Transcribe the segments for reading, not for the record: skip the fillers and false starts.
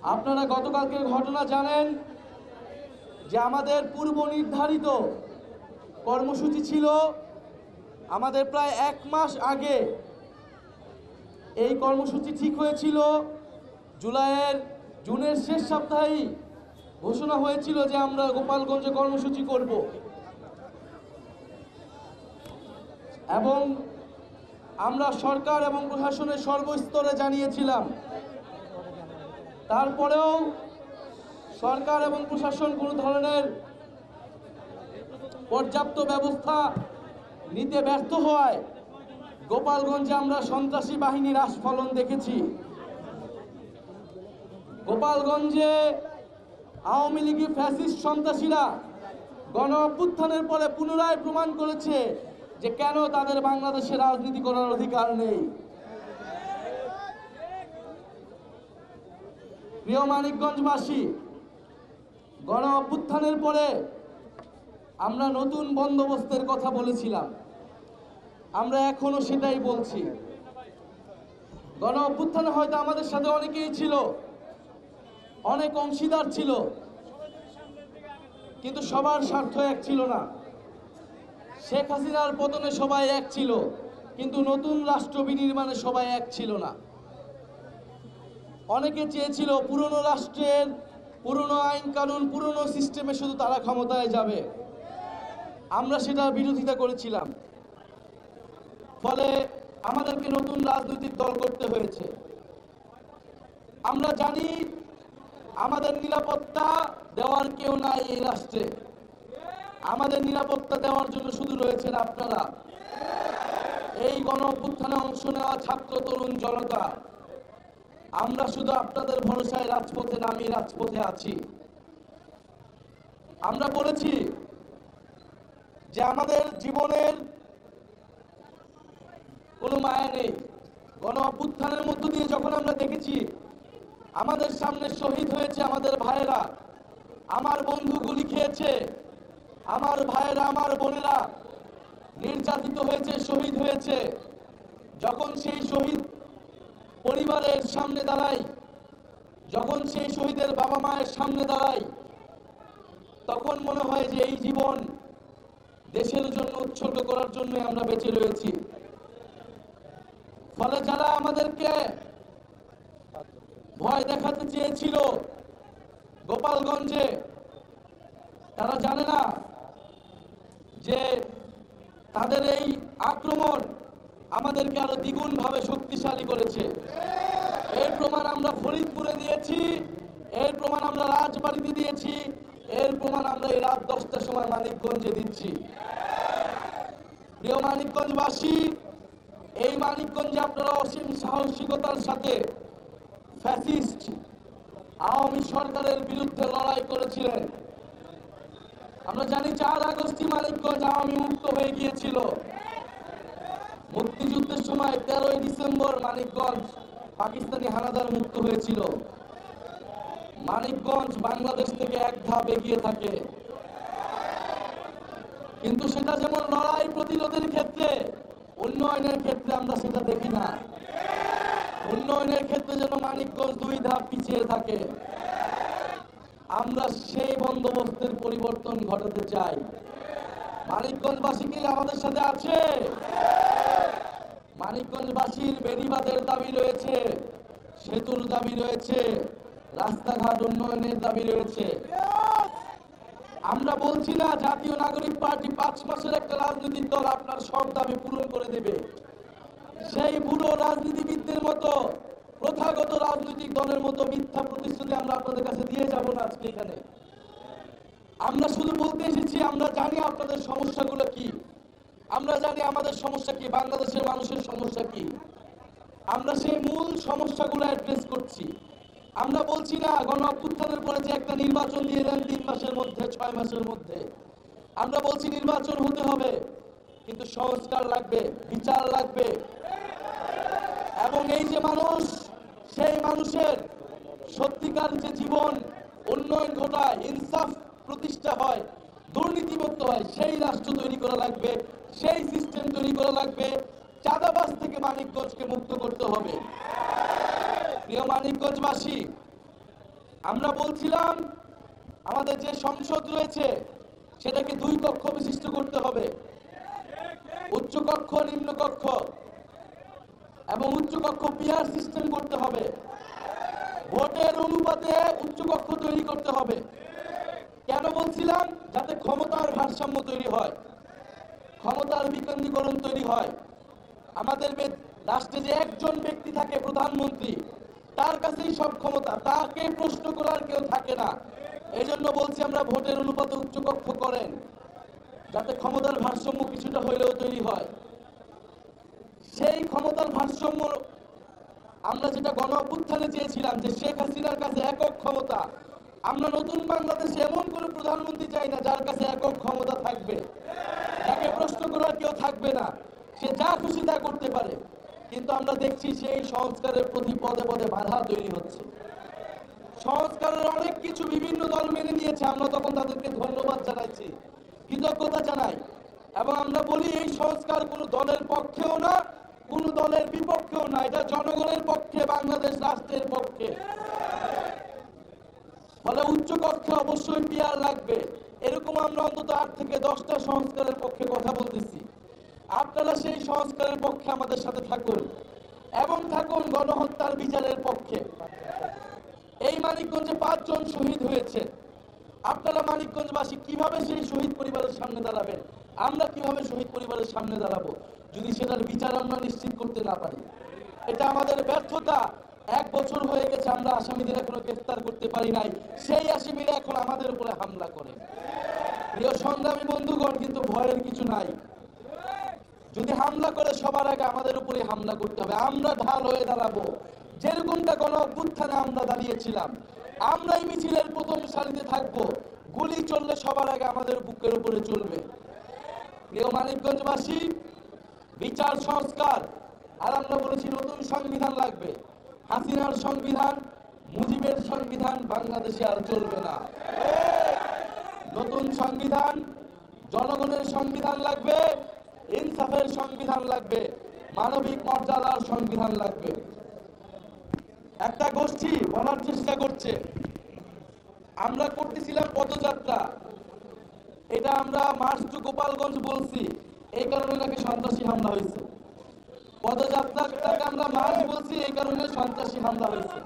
আপনারা গতকালকের ঘটনা জানেন যে আমাদের পূর্ব নির্ধারিত কর্মসূচি ছিল। আমাদের প্রায় 1 মাস আগে এই কর্মসূচি ঠিক হয়েছিল। জুনের শেষ সপ্তাহেই ঘোষণা হয়েছিল যে আমরা গোপালগঞ্জে কর্মসূচি করব এবং আমরা সরকার এবং প্রশাসনের সর্বস্তরে জানিয়েছিলাম। তারপরেও সরকার এবং প্রশাসন কোনো ধরনের পর্যাপ্ত ব্যবস্থা নিতে ব্যর্থ হওয়ায় গোপালগঞ্জে আমরা সন্ত্রাসী বাহিনীর আস্ফালন দেখেছি। গোপালগঞ্জে আওয়ামী লীগী ফ্যাসিস্ট সন্ত্রাসীরা গণ অভ্যুত্থানের পরে পুনরায় প্রমাণ করেছে যে কেন তাদের বাংলাদেশে রাজনীতি করার অধিকার নেই। প্রিয় মানিকগঞ্জবাসী, গণ অভ্যুত্থানের পরে আমরা নতুন বন্দোবস্তের কথা বলেছিলাম, আমরা এখনো সেটাই বলছি। গণ অভ্যুত্থানে হয়তো আমাদের সাথে অনেকেই ছিল, অনেক অংশীদার ছিল, কিন্তু সবার স্বার্থ এক ছিল না। শেখ হাসিনার পতনে সবাই এক ছিল, কিন্তু নতুন রাষ্ট্র বিনির্মাণে সবাই এক ছিল না। অনেকে চেয়েছিল পুরনো রাষ্ট্রের পুরনো আইন কানুন পুরনো সিস্টেমে শুধু তারা ক্ষমতায় যাবে। আমরা সেটার বিরোধিতা করেছিলাম, ফলে আমাদেরকে নতুন রাজনৈতিক দল করতে হয়েছে। আমরা জানি আমাদের নিরাপত্তা দেওয়ার কেউ নাই এই রাষ্ট্রে। আমাদের নিরাপত্তা দেওয়ার জন্য শুধু রয়েছেন আপনারা, এই গণ অভ্যুত্থানে অংশ নেওয়া ছাত্র তরুণ জনতা। আমরা শুধু আপনাদের ভরসায় রাজপথে নামি রাজপথে আছি। আমরা বলেছি যে আমাদের জীবনের কোনো মায়া নেই। গণ অভ্যুত্থানের মধ্য দিয়ে যখন আমরা দেখেছি আমাদের সামনে শহীদ হয়েছে আমাদের ভাইয়েরা, আমার বন্ধু গুলি খেয়েছে, আমার ভাইয়েরা আমার বোনেরা নির্যাতিত হয়েছে, শহীদ হয়েছে, যখন সেই শহীদ পরিবারের সামনে দাঁড়াই, যখন সেই শহীদের বাবা মায়ের সামনে দাঁড়াই, তখন মনে হয় যে এই জীবন দেশের জন্য উৎসর্গ করার জন্য আমরা বেঁচে রয়েছি। ফলে যারা আমাদেরকে ভয় দেখাতে চেয়েছিল গোপালগঞ্জে, তারা জানে না যে তাদের এই আক্রমণ আমাদেরকে আরো দ্বিগুণ ভাবে শক্তিশালী করেছে। এর প্রমাণ আমরা ফরিদপুরে দিয়েছি, এর প্রমাণ আমরা রাজবাড়িতে দিয়েছি, এর প্রমাণ আমরা এই রাত 10টার সময় মানিকগঞ্জে দিচ্ছি। প্রিয় মানিকগঞ্জবাসী, এই মানিকগঞ্জে আপনারা অসীম সাহসিকতার সাথে ফ্যাসিস্ট আওয়ামী সরকারের বিরুদ্ধে লড়াই করেছিলেন। আমরা জানি 4 আগস্টই মানিকগঞ্জ আওয়ামী মুক্ত হয়ে গিয়েছিল। মুক্তিযুদ্ধের সময় 13ই ডিসেম্বর মানিকগঞ্জ পাকিস্তানি হানাদার মুক্ত হয়েছিল। মানিকগঞ্জ বাংলাদেশ থেকে এক ধাপ এগিয়ে থাকে, কিন্তু সেটা যেমন লড়াই প্রতিরোধের ক্ষেত্রে, উন্নয়নের ক্ষেত্রে আমরা সেটা দেখি না। উন্নয়নের ক্ষেত্রে যেন মানিকগঞ্জ 2 ধাপ পিছিয়ে থাকে। আমরা সেই বন্দোবস্তের পরিবর্তন ঘটাতে চাই। মানিকগঞ্জবাসী কি আমাদের সাথে আছে? মানিকগঞ্জবাসীর বেড়িবাঁধের দাবি রয়েছে, সেতুর দাবি রয়েছে, রাস্তাঘাট উন্নয়নের দাবি রয়েছে। আমরা বলছি না জাতীয় নাগরিক পার্টি 5 মাসের একটা রাজনৈতিক দল আপনার সব দাবি পূরণ করে দেবে। সেই বুড়ো রাজনীতিবিদদের মতো, প্রথাগত রাজনৈতিক দলের মতো মিথ্যা প্রতিশ্রুতি আমরা আপনাদের কাছে দিয়ে যাব না আজকে এখানে। আমরা শুধু বলতে এসেছি আমরা জানি আপনাদের সমস্যাগুলো কি, আমরা জানি আমাদের সমস্যা কি, বাংলাদেশের মানুষের সমস্যা কি। আমরা সেই মূল সমস্যাগুলো অ্যাড্রেস করছি। আমরা বলছি না গণ অভ্যুত্থানের পরে যে একটা নির্বাচন দিয়ে দেন 3 মাসের মধ্যে, 6 মাসের মধ্যে। আমরা বলছি নির্বাচন হতে হবে, কিন্তু সংস্কার লাগবে, বিচার লাগবে, এবং এই যে মানুষ, সেই মানুষের সত্যিকার যে জীবন উন্নয়ন ঘটায়, ইনসাফ প্রতিষ্ঠা হয়, দুর্নীতিমুক্ত হয়, সেই রাষ্ট্র তৈরি করা লাগবে, সেই সিস্টেম তৈরি করা লাগবে। চাঁদাবাজ থেকে মানিকগঞ্জকে মুক্ত করতে হবে। প্রিয় মানিকগঞ্জবাসী, আমরা বলছিলাম আমাদের যে সংসদ রয়েছে সেটাকে 2 কক্ষ বিশিষ্ট করতে হবে, উচ্চ কক্ষ নিম্ন কক্ষ, এবং উচ্চ কক্ষ পিয়ার সিস্টেম করতে হবে। ভোটের অনুপাতে উচ্চ কক্ষ তৈরি করতে হবে। কেন বলছিলাম? যাতে ক্ষমতার ভারসাম্য তৈরি হয়, ক্ষমতার বিকেন্দ্রীকরণ তৈরি হয়। আমাদের রাষ্ট্রে যে একজন ব্যক্তি থাকে প্রধানমন্ত্রী, তার কাছেই সব ক্ষমতা, তাকে প্রশ্ন করার কেউ থাকে না। এই জন্য বলছি আমরা ভোটের অনুপাতে উচ্চ কক্ষ করেন, যাতে ক্ষমতার ভারসাম্য কিছুটা হইলেও তৈরি হয়। সেই ক্ষমতার ভারসাম্য আমরা যেটা গণ অভ্যুত্থানে চেয়েছিলাম, যে শেখ হাসিনার কাছে একক ক্ষমতা, আমরা নতুন বাংলাদেশে এমন কোনো প্রধানমন্ত্রী চাই না যার কাছে একক ক্ষমতা থাকবে, যাকে প্রশ্ন করার কেউ থাকবে না, সে যা খুশি তা করতে পারে। কিন্তু আমরা দেখছি সেই সংস্কারের প্রতি পদে পদে বাধা তৈরি হচ্ছে। সংস্কারের অনেক কিছু বিভিন্ন দল মেনে নিয়েছে, আমরা তখন তাদেরকে ধন্যবাদ জানাচ্ছি, কৃতজ্ঞতা জানাই, এবং আমরা বলি এই সংস্কার কোনো দলের পক্ষেও না, কোনো দলের বিপক্ষেও না, এটা জনগণের পক্ষে, বাংলাদেশ রাষ্ট্রের পক্ষে। ফলে উচ্চ কক্ষে অবশ্যই পিয়ার লাগবে। এরকম আমরা অন্তত 8 থেকে 10টা সংস্কারের পক্ষে কথা বলতেছি। আপনারা সেই সংস্কারের পক্ষে আমাদের সাথে থাকুন, এবং থাকুন গণহত্যার বিচারের পক্ষে। এই মানিকগঞ্জে 5 জন শহীদ হয়েছে। আপনারা মানিকগঞ্জবাসী কিভাবে সেই শহীদ পরিবারের সামনে দাঁড়াবেন? আমরা কিভাবে শহীদ পরিবারের সামনে দাঁড়াবো যদি সেটার বিচার আমরা নিশ্চিত করতে না পারি? এটা আমাদের ব্যর্থতা। 1 বছর হয়ে গেছে, আমরা আসামিদের এখনো গ্রেফতার করতে পারি নাই, সেই আসামিরা এখন আমাদের উপরে হামলা করে। প্রিয় সংগ্রামী বন্ধুগণ, কিন্তু ভয়ের কিছু নাই। যদি হামলা করে সবার আগে আমাদের উপরে হামলা করতে হবে। আমরা ঢাল হয়ে দাঁড়াবো, যেরকমটা গণ অভ্যুত্থানে আমরা দাঁড়িয়েছিলাম। আমরা এই মিছিলের প্রথম সারিতে থাকবো, গুলি চললে সবার আগে আমাদের বুকের উপরে চলবে। প্রিয় মানিকগঞ্জবাসী, বিচার সংস্কার, আর আমরা বলেছি নতুন সংবিধান লাগবে। হাসিনার সংবিধান, মুজিবের সংবিধান বাংলাদেশে আর চলবে না। নতুন সংবিধান, জনগণের সংবিধান লাগবে, ইনসাফের সংবিধান লাগবে, মানবিক মর্যাদার সংবিধান লাগবে। একটা গোষ্ঠী বলার চেষ্টা করছে আমরা করতেছিলাম পদযাত্রা, এটা আমরা মার্চ টু গোপালগঞ্জ বলছি, এই কারণে নাকি সন্ত্রাসী হামলা হয়েছে। পদযাত্রাটাকে আমরা মার্চ বলছি, এই কারণে সন্ত্রাসী হামলা হয়েছে।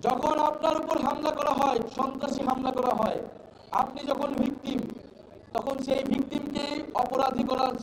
যখন আপনার উপর হামলা করা হয়, সন্ত্রাসী হামলা করা হয়, আপনি যখন ভিকটিম, তখন সেই ভিকটিমকে অপরাধী করার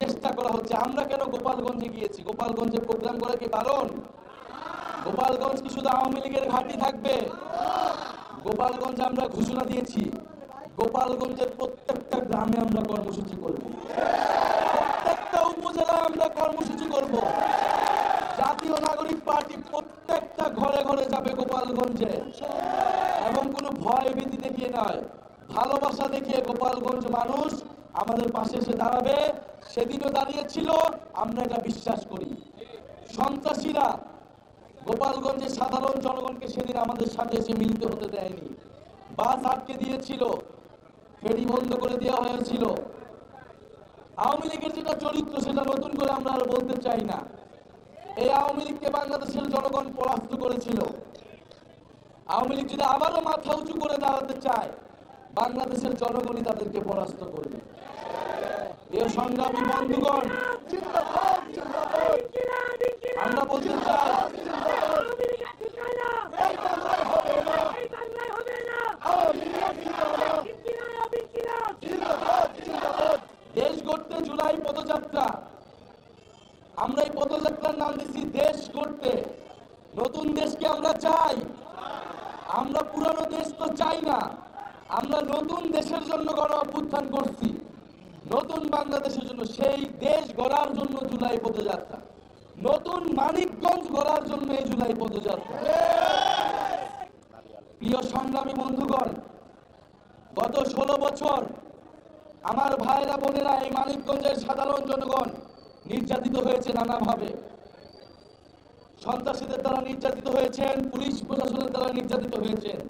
চেষ্টা করা হচ্ছে। আমরা কেন গোপালগঞ্জে গিয়েছি? গোপালগঞ্জে প্রোগ্রাম করা কি বারণ? গোপালগঞ্জ কি শুধু আওয়ামী লীগের ঘাঁটি থাকবে? গোপালগঞ্জে আমরা ঘোষণা দিয়েছি, গোপালগঞ্জের প্রত্যেকটা গ্রামে আমরা কর্মসূচি করব, প্রত্যেকটা উপজেলায় আমরা কর্মসূচি করব। জাতীয় নাগরিক পার্টি প্রত্যেকটা ঘরে ঘরে যাবে গোপালগঞ্জে, এবং কোনো ভয় ভীতি দেখিয়ে নয়, ভালোবাসা দেখিয়ে গোপালগঞ্জ মানুষ আমাদের পাশে এসে দাঁড়াবে। সেদিনও দাঁড়িয়েছিল, আমরা এটা বিশ্বাস করি। সন্ত্রাসীরা গোপালগঞ্জের সাধারণ জনগণকে সেদিন আমাদের সাথে এসে মিলিত হতে দেয়নি। বাস আটকে দিয়েছিল, ফেরি বন্ধ করে দেওয়া হয়েছিল। আওয়ামী লীগের যেটা চরিত্র, সেটা নতুন করে আমরা আর বলতে চাই না। এই আওয়ামী লীগকে বাংলাদেশের জনগণ পরাস্ত করেছিল। আওয়ামী লীগ যদি আবারও মাথা উঁচু করে দাঁড়াতে চায়, বাংলাদেশের জনগণই তাদেরকে পরাস্ত করবে। এই সংগ্রামী বন্ধুগণ, আমরা বলতে চাই, দেশ গড়তে জুলাই পদযাত্রা, আমরা এই পদযাত্রার নাম দিচ্ছি দেশ গড়তে। নতুন দেশকে আমরা চাই, আমরা পুরানো দেশ তো চাই না। আমরা নতুন দেশের জন্য গণ অভ্যুত্থান করছি, নতুন বাংলাদেশের জন্য। সেই দেশ গড়ার জন্য জুলাই পদযাত্রা, নতুন মানিকগঞ্জ গড়ার জন্য এই জুলাই পদযাত্রা। প্রিয় সংগ্রামী বন্ধুগণ, গত 16 বছর আমার ভাইরা বোনেরা, এই মানিকগঞ্জের সাধারণ জনগণ নির্যাতিত হয়েছে নানাভাবে। সন্ত্রাসীদের দ্বারা নির্যাতিত হয়েছেন, পুলিশ প্রশাসনের দ্বারা নির্যাতিত হয়েছেন।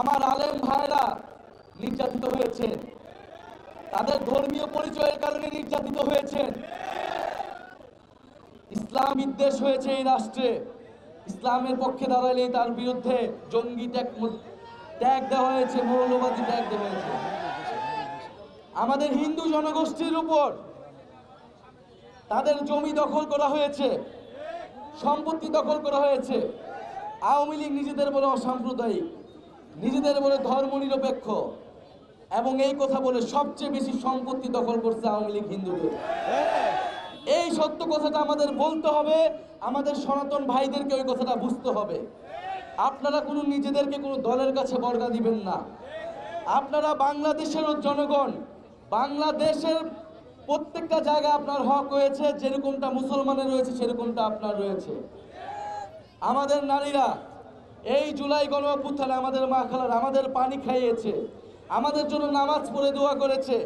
আমার আলেম ভাইরা নির্যাতিত হয়েছেন, তাদের ধর্মীয় পরিচয়ের কারণে নির্যাতিত হয়েছেন। ইসলাম বিদ্বেষ হয়েছে এই রাষ্ট্রে, ইসলামের পক্ষে দাঁড়ালে তার বিরুদ্ধে জঙ্গি ট্যাগ দেওয়া হয়েছে, মৌলবাদী ট্যাগ দেওয়া হয়েছে। আমাদের হিন্দু জনগোষ্ঠীর উপর তাদের জমি দখল করা হয়েছে, সম্পত্তি দখল করা হয়েছে। আওয়ামী লীগ নিজেদের বলে অসাম্প্রদায়িক, নিজেদের বলে ধর্মনিরপেক্ষ, এবং এই কথা বলে সবচেয়ে বেশি সম্পত্তি দখল করছে আওয়ামী লীগ হিন্দুদের। এই সত্য কথাটা আমাদের বলতে হবে, আমাদের সনাতন ভাইদেরকে ওই কথাটা বুঝতে হবে। আপনারা কোনো নিজেদেরকে কোনো দলের কাছে বর্গা দিবেন না। আপনারা বাংলাদেশের জনগণ, বাংলাদেশের প্রত্যেকটা জায়গায় আপনার হক রয়েছে, যেরকমটা মুসলমানের রয়েছে সেরকমটা আপনার রয়েছে। আমাদের নারীরা এই জুলাই গণ অভ্যুত্থানে আমাদের মা খালার আমাদের পানি খাইয়েছে, আমাদের জন্য নামাজ পড়ে দোয়া করেছে।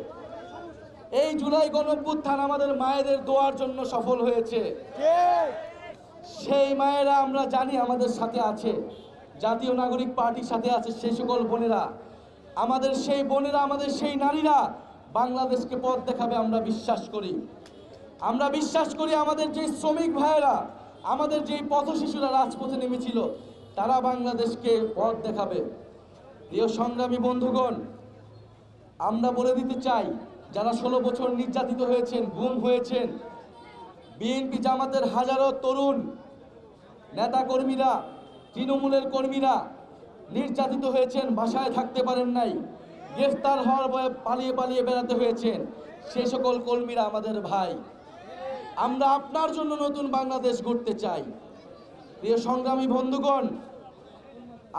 এই জুলাই গণ অভ্যুত্থান আমাদের মায়েদের দোয়ার জন্য সফল হয়েছে। সেই মায়েরা আমরা জানি আমাদের সাথে আছে, জাতীয় নাগরিক পার্টির সাথে আছে। সেই সকল বোনেরা, আমাদের সেই বোনেরা, আমাদের সেই নারীরা বাংলাদেশকে পথ দেখাবে আমরা বিশ্বাস করি। আমরা বিশ্বাস করি আমাদের যে শ্রমিক ভাইয়েরা, আমাদের যেই পথ শিশুরা রাজপথে নেমেছিল, তারা বাংলাদেশকে পথ দেখাবে। প্রিয় সংগ্রামী বন্ধুগণ, আমরা বলে দিতে চাই, যারা 16 বছর নির্যাতিত হয়েছেন, গুম হয়েছেন, বিএনপি জামাতের হাজারো তরুণ নেতা কর্মীরা, তৃণমূলের কর্মীরা নির্যাতিত হয়েছেন, বাসায় থাকতে পারেন নাই, গ্রেফতার হওয়ার ভয়ে পালিয়ে পালিয়ে বেড়াতে হয়েছেন, সেই সকল কর্মীরা আমাদের ভাই। আমরা আপনার জন্য নতুন বাংলাদেশ গড়তে চাই। প্রিয় সংগ্রামী বন্ধুগণ,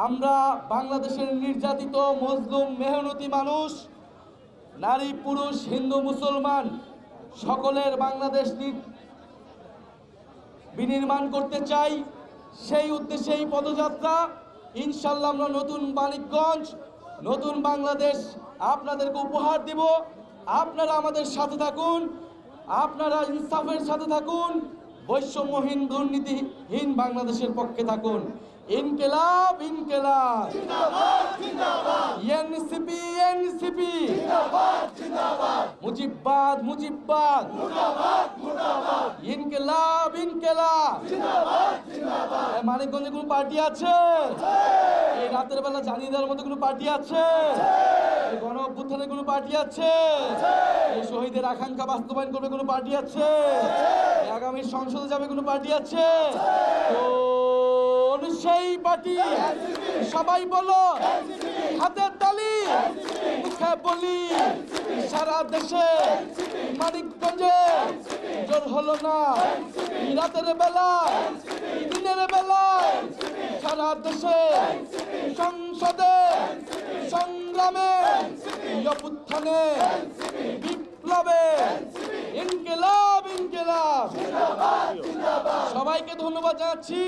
আমরা বাংলাদেশের নির্যাতিত, মজলুম, মেহনতি মানুষ, নারী পুরুষ, হিন্দু মুসলমান সকলের বাংলাদেশ বিনির্মাণ করতে চাই। সেই উদ্দেশ্যে এই পদযাত্রা। ইনশাল্লাহ আমরা নতুন মানিকগঞ্জ, নতুন বাংলাদেশ আপনাদেরকে উপহার দিব। আপনারা আমাদের সাথে থাকুন, আপনারা ইনসাফের সাথে থাকুন, বৈষম্যহীন, দুর্নীতিহীন বাংলাদেশের পক্ষে থাকুন। ইনকিলাব ইনকিলাব, এনসিপি এনসিপি, মুজিববাদ মুজিববাদ, ইনকিলাব ইনকিলাব। মানিকগঞ্জে কোনো পার্টি আছে? এই রাতের বেলা জানিয়ে দেওয়ার মতো কোনো পার্টি আছে? গণ অভ্যুত্থানের কোনো পার্টি আছে? এই শহীদের আকাঙ্ক্ষা বাস্তবায়ন করবে কোনো পার্টি আছে? আগামী সংসদে যাবে কোনো পার্টি আছে? কোন সেই পার্টি? সবাই বলো, হাতের তালি, মুখে বলি। সারা দেশে মানিকগঞ্জে জোর হলো না, রাতের বেলায়, দিনের বেলায়, সারা দেশে সংসদে, সংগ্রামে, অভ্যুত্থানে, বিপ্লবে, ইনকিলাব ইনকিলাব। সবাইকে ধন্যবাদ জানাচ্ছি।